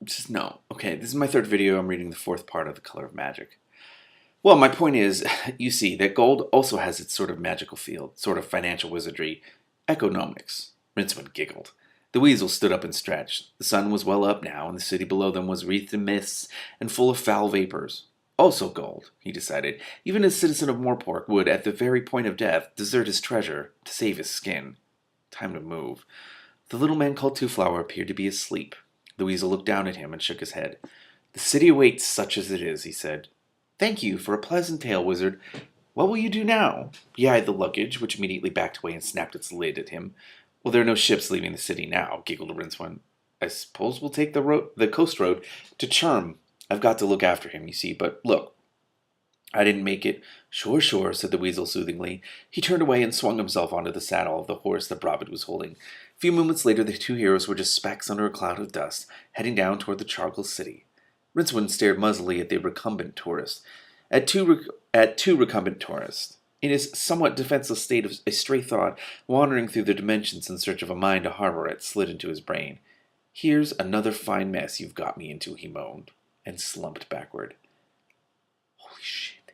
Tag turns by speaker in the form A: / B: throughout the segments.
A: Just no. Okay, this is my third video. I'm reading the fourth part of The Color of Magic. Well, my point is, you see, that gold also has its sort of magical field, sort of financial wizardry, economics. Rincewind giggled. The weasel stood up and stretched. The sun was well up now, and the city below them was wreathed in mists and full of foul vapors. Also gold, he decided. Even a citizen of Moorpork would, at the very point of death, desert his treasure to save his skin. Time to move. The little man called Two-Flower appeared to be asleep. The weasel looked down at him and shook his head. The city awaits such as it is, he said. Thank you for a pleasant tale, wizard. What will you do now? He eyed the luggage, which immediately backed away and snapped its lid at him. Well, there are no ships leaving the city now, giggled Rincewind. I suppose we'll take the coast road to Churm. I've got to look after him, you see, but look, I didn't make it. Sure, sure, said the weasel soothingly. He turned away and swung himself onto the saddle of the horse that Bravid was holding. A few moments later, the two heroes were just specks under a cloud of dust, heading down toward the charcoal city. Rincewind stared muzzily at the recumbent tourist. At two recumbent tourists. In his somewhat defenseless state of a stray thought, wandering through the dimensions in search of a mind to harbor it, slid into his brain. Here's another fine mess you've got me into, he moaned, and slumped backward. Holy shit.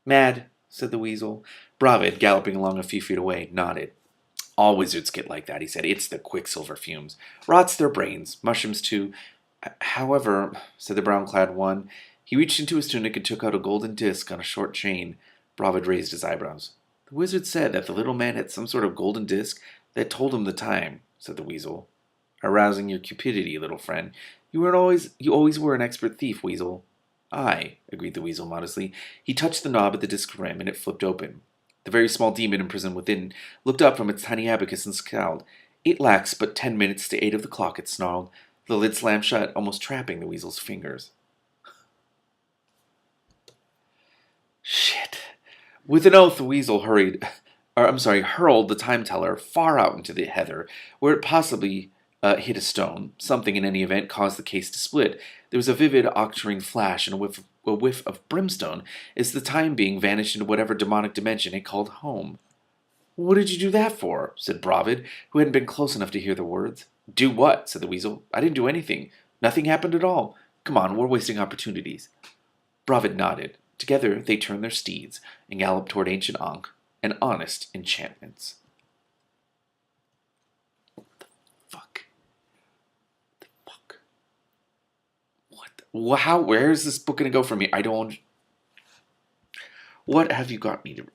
A: Mad, said the weasel. Bravid, galloping along a few feet away, nodded. All wizards get like that, he said. It's the quicksilver fumes. Rots their brains. Mushrooms, too. However, said the brown-clad one, he reached into his tunic and took out a golden disc on a short chain. Bravid raised his eyebrows. The wizard said that the little man had some sort of golden disc that told him the time, said the weasel. Arousing your cupidity, little friend. You always were an expert thief, weasel. Aye, agreed the weasel modestly. He touched the knob at the disc rim, and it flipped open. The very small demon imprisoned within looked up from its tiny abacus and scowled. It lacks but 10 minutes to 8 of the clock, it snarled. The lid slammed shut, almost trapping the weasel's fingers. Shit. With an oath, the weasel hurled the time-teller far out into the heather, where it possibly hit a stone. Something, in any event, caused the case to split. There was a vivid, octarine flash and a whiff of brimstone as the time being vanished into whatever demonic dimension it called home. What did you do that for? Said Bravid, who hadn't been close enough to hear the words. Do what? Said the weasel. I didn't do anything. Nothing happened at all. Come on, we're wasting opportunities. Bravid nodded. Together they turned their steeds and galloped toward ancient Ankh and honest enchantments. The fuck? The fuck? What? Where is this book going to go from here? I don't... What have you got me to...